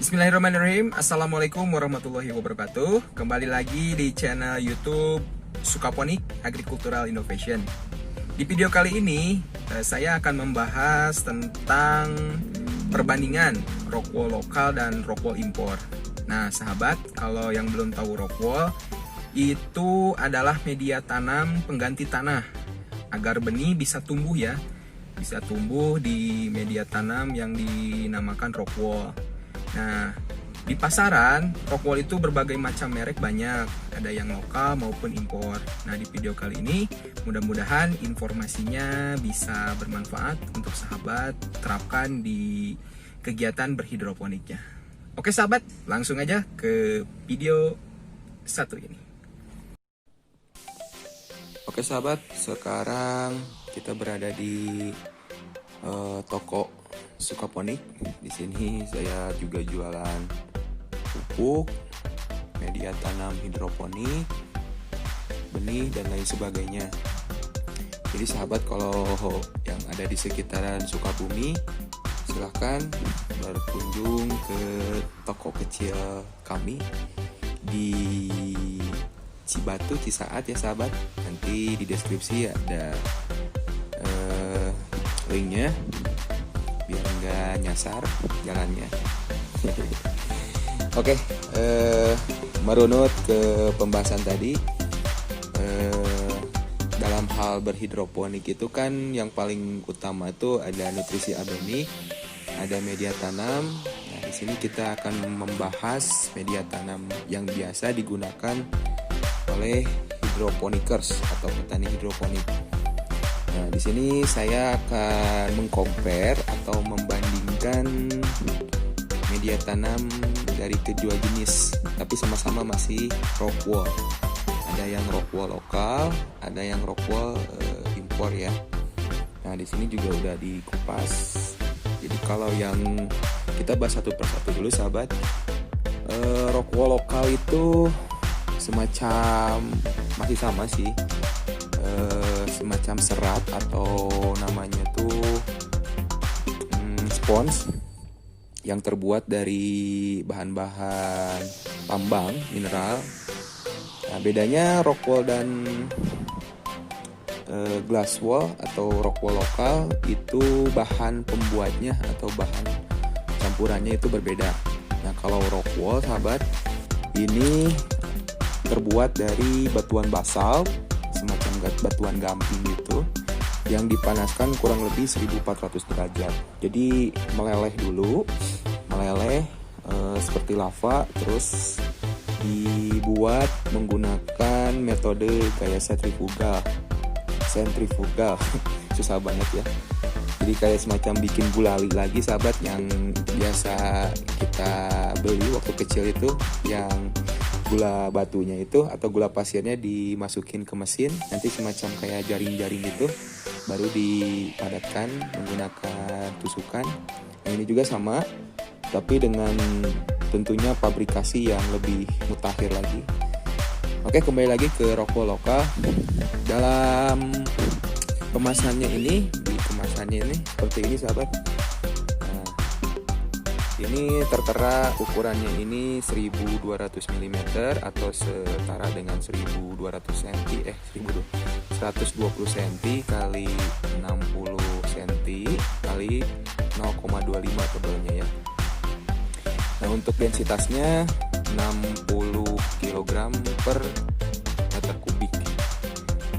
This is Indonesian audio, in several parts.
Bismillahirrahmanirrahim. Assalamualaikum warahmatullahi wabarakatuh. Kembali lagi di channel YouTube Sukaponik Agricultural Innovation. Di video kali ini saya akan membahas tentang perbandingan rockwool lokal dan rockwool impor. Nah sahabat, kalau yang belum tahu rockwool, itu adalah media tanam pengganti tanah agar benih bisa tumbuh ya. Bisa tumbuh di media tanam yang dinamakan rockwool. Nah, di pasaran, rockwool itu berbagai macam merek banyak, ada yang lokal maupun impor. Nah, di video kali ini, mudah-mudahan informasinya bisa bermanfaat untuk sahabat terapkan di kegiatan berhidroponiknya. Oke sahabat, langsung aja ke video satu ini. Oke sahabat, sekarang kita berada di toko Sukaponik. Di sini saya juga jualan pupuk, media tanam hidroponik, benih dan lain sebagainya. Jadi sahabat, kalau yang ada di sekitaran Sukabumi, silahkan berkunjung ke toko kecil kami di Cibatu, Cisaat ya sahabat. Nanti di deskripsi ada linknya biar nggak nyasar jalannya. Oke, merunut ke pembahasan tadi, dalam hal berhidroponik itu kan yang paling utama itu ada nutrisi abadi, ada media tanam. Nah, di sini kita akan membahas media tanam yang biasa digunakan oleh hidroponikers atau petani hidroponik. Nah, di sini saya akan mengcompare atau membandingkan media tanam dari kedua jenis, tapi sama-sama masih rockwool. Ada yang rockwool lokal, ada yang rockwool impor ya. Nah, di sini juga udah dikupas. Jadi kalau yang kita bahas satu persatu dulu sahabat. Rockwool lokal itu semacam masih sama sih. Semacam serat atau namanya tuh spons yang terbuat dari bahan-bahan tambang mineral. Nah, bedanya rockwool dan glasswool atau rockwool lokal itu bahan pembuatnya atau bahan campurannya itu berbeda. Nah, kalau rockwool sahabat ini terbuat dari batuan basalt, semacam batuan gamping gitu, yang dipanaskan kurang lebih 1400 derajat. Jadi meleleh dulu, seperti lava, terus dibuat menggunakan metode kayak sentrifugal susah banget ya. Jadi kayak semacam bikin gulali lagi sahabat, yang biasa kita beli waktu kecil itu, yang gula batunya itu atau gula pasirnya dimasukin ke mesin, nanti semacam kayak jaring-jaring gitu, baru dipadatkan menggunakan tusukan. Nah, ini juga sama, tapi dengan tentunya pabrikasi yang lebih mutakhir lagi. Oke, kembali lagi ke rockwool lokal. Dalam kemasannya ini, seperti ini sahabat. Ini tertera ukurannya ini 1200 mm atau setara dengan 120 cm kali 60 cm kali 0,25 tebalnya ya. Nah, untuk densitasnya 60 kg per meter kubik.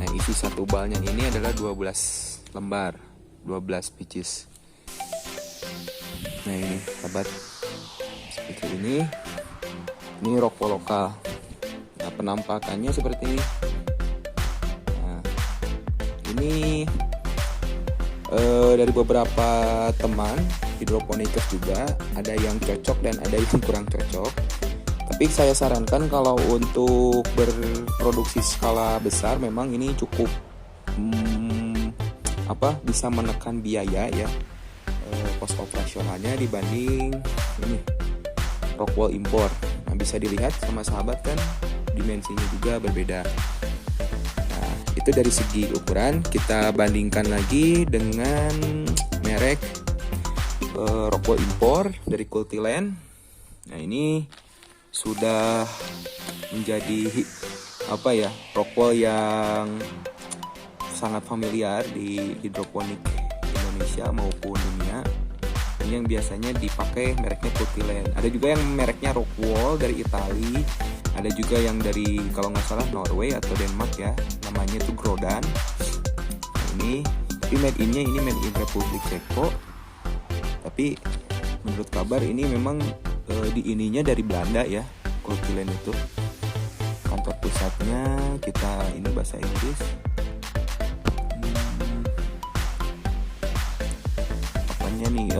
Nah, isi satu balnya ini adalah 12 lembar, 12 pieces. Nah, ini sahabat, seperti ini rockwool lokal. Nah, penampakannya seperti ini. Nah, ini dari beberapa teman hidroponikers juga ada yang cocok dan ada yang kurang cocok. Tapi saya sarankan kalau untuk berproduksi skala besar memang ini cukup bisa menekan biaya ya, pos operasionalnya dibanding ini rockwool impor. Nah, bisa dilihat sama sahabat kan dimensinya juga berbeda. Nah, itu dari segi ukuran. Kita bandingkan lagi dengan merek rockwool impor dari Cultiland. Nah, ini sudah menjadi rockwall yang sangat familiar di hidroponik Indonesia maupun dunia. Ini yang biasanya dipakai mereknya Purtiland. Ada juga yang mereknya Rockwall dari Italia. Ada juga yang dari, kalau nggak salah, Norway atau Denmark ya. Namanya itu Grodan. Nah, ini tapi made in-nya ini made in Republik Ceko. Tapi menurut kabar ini memang di ininya dari Belanda ya, Purtiland itu. Kantor pusatnya kita ini bahasa Inggris.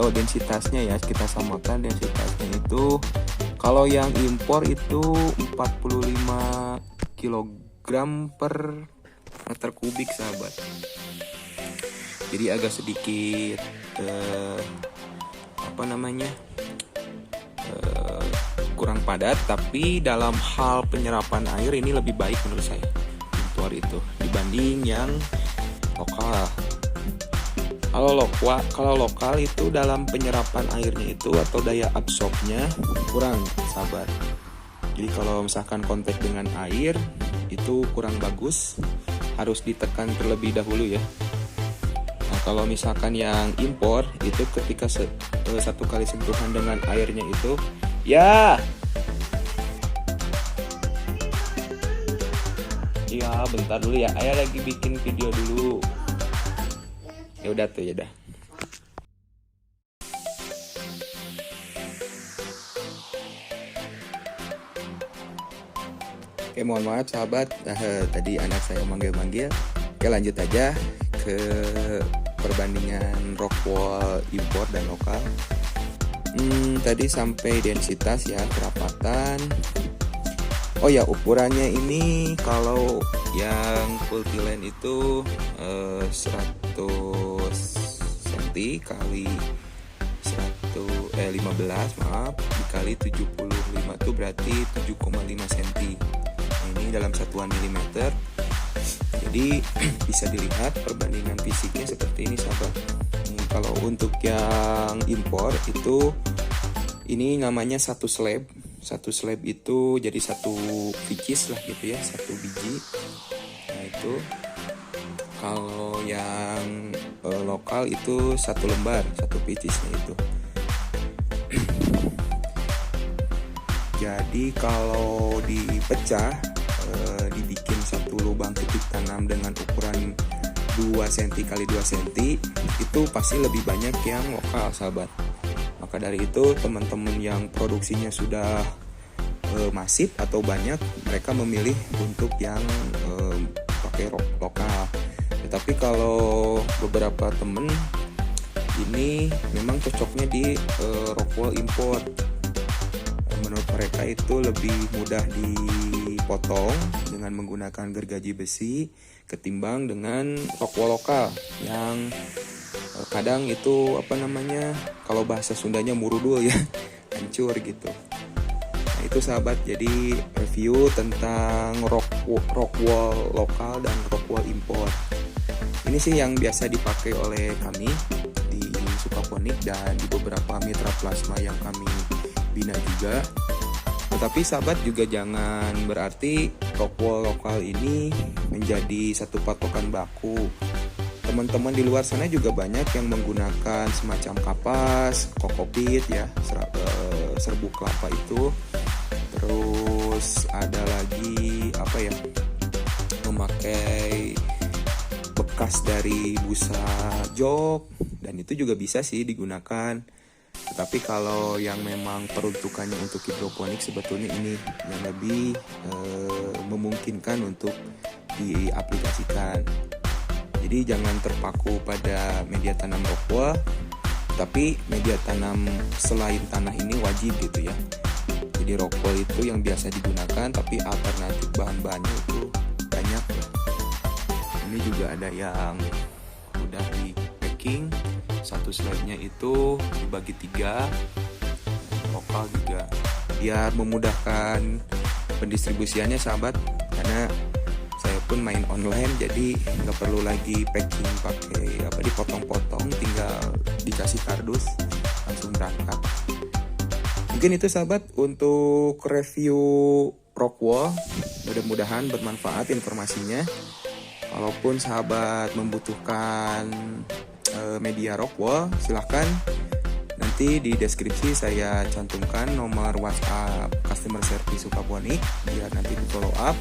Densitasnya ya, kita samakan densitasnya itu. Kalau yang impor itu 45 kg per meter kubik sahabat. Jadi agak sedikit kurang padat, tapi dalam hal penyerapan air ini lebih baik menurut saya impor itu dibanding yang lokal. Kalau lokal itu dalam penyerapan airnya itu atau daya absorbnya kurang sahabat. Jadi kalau misalkan kontak dengan air itu kurang bagus, harus ditekan terlebih dahulu ya. Nah, kalau misalkan yang impor itu ketika satu kali sentuhan dengan airnya itu ya bentar dulu ya, ayah lagi bikin video dulu. Ya udah tuh, ya dah. Oke, mohon maaf sahabat, tadi anak saya manggil-manggil. Oke, lanjut aja ke perbandingan Rockwall impor dan lokal. Tadi sampai densitas ya, kerapatan. Oh ya, ukurannya ini kalau yang Purtiland itu 100 cm kali 15 dikali 75 itu berarti 7,5 cm. Ini dalam satuan milimeter. Jadi bisa dilihat perbandingan fisiknya seperti ini sahabat. Kalau untuk yang impor itu ini namanya satu slab. Satu slab itu jadi satu pieces lah gitu ya, satu biji. Nah itu. Kalau yang lokal itu satu lembar, satu piecesnya itu. Jadi kalau dipecah, dibikin satu lubang titik tanam dengan ukuran 2 cm kali 2 cm, itu pasti lebih banyak yang lokal sahabat. Maka dari itu teman-teman yang produksinya sudah masif atau banyak, mereka memilih untuk yang pakai lokal. Tetapi kalau beberapa temen ini memang cocoknya di Rockwall import. Menurut mereka itu lebih mudah dipotong dengan menggunakan gergaji besi ketimbang dengan Rockwall lokal yang kadang itu kalau bahasa Sundanya murudul ya, hancur gitu. Nah itu sahabat, jadi review tentang Rockwall lokal dan Rockwall impor. Ini sih yang biasa dipakai oleh kami di Sukaponik dan di beberapa mitra plasma yang kami bina juga. Tetapi sahabat juga jangan berarti Rockwall lokal ini menjadi satu patokan baku. Teman-teman di luar sana juga banyak yang menggunakan semacam kapas, kokopit ya, serbuk kelapa itu. Terus ada lagi memakai bekas dari busa jok, dan itu juga bisa sih digunakan. Tetapi kalau yang memang peruntukannya untuk hidroponik, sebetulnya ini yang lebih memungkinkan untuk diaplikasikan. Jadi jangan terpaku pada media tanam Rockwall, tapi media tanam selain tanah ini wajib gitu ya. Jadi Rockwall itu yang biasa digunakan, tapi alternatif bahan-bahannya itu banyak ya. Ini juga ada yang udah di packing, satu slabnya itu dibagi 3, lokal juga, biar memudahkan pendistribusiannya sahabat. Karena saya pun main online, jadi nggak perlu lagi packing pakai dipotong-potong, tinggal dikasih kardus langsung berangkat. Mungkin itu sahabat untuk review Rockwall. Mudah-mudahan bermanfaat informasinya. Kalaupun sahabat membutuhkan media Rockwall, silahkan nanti di deskripsi saya cantumkan nomor WhatsApp customer service Sukaponik biar nanti di follow up.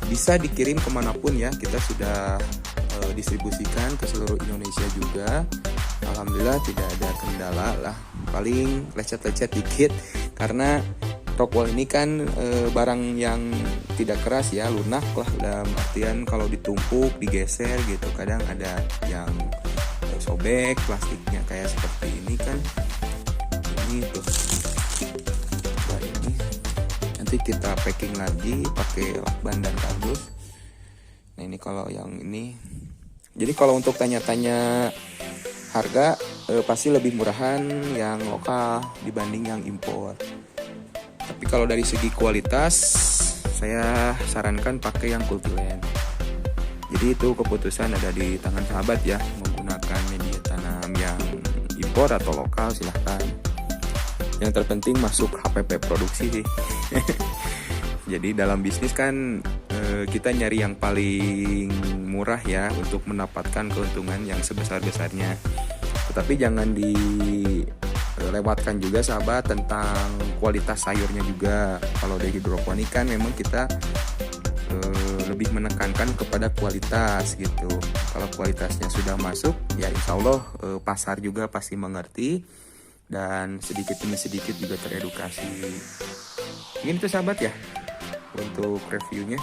Bisa dikirim kemanapun ya, kita sudah distribusikan ke seluruh Indonesia juga. Alhamdulillah tidak ada kendala lah, paling lecet-lecet dikit karena Rockwall ini kan barang yang tidak keras ya, lunak lah, dalam artian kalau ditumpuk digeser gitu, kadang ada yang sobek plastiknya kayak seperti ini kan, ini tuh. Nah, ini nanti kita packing lagi pakai lakban dan kardus. Nah ini kalau yang ini, jadi kalau untuk tanya-tanya harga pasti lebih murahan yang lokal dibanding yang impor. Tapi kalau dari segi kualitas saya sarankan pakai yang Cultiland. Jadi itu keputusan ada di tangan sahabat ya, menggunakan media tanam yang impor atau lokal silahkan. Yang terpenting masuk HPP produksi sih. Jadi dalam bisnis kan kita nyari yang paling murah ya untuk mendapatkan keuntungan yang sebesar-besarnya. Tetapi jangan dilewatkan juga sahabat tentang kualitas sayurnya juga. Kalau dari hidroponik kan memang kita lebih menekankan kepada kualitas gitu. Kalau kualitasnya sudah masuk ya insya Allah pasar juga pasti mengerti dan sedikit demi sedikit juga teredukasi. Mungkin itu sahabat ya untuk reviewnya.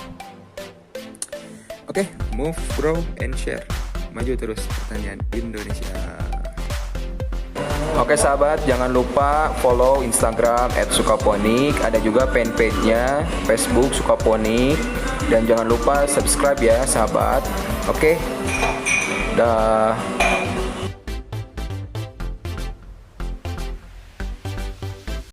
Oke, move, grow, and share. Maju terus pertanian Indonesia. Oke sahabat, jangan lupa follow Instagram @sukaponik. Ada juga fanpage-nya Facebook Sukaponik. Dan jangan lupa subscribe ya sahabat. Oke, dah.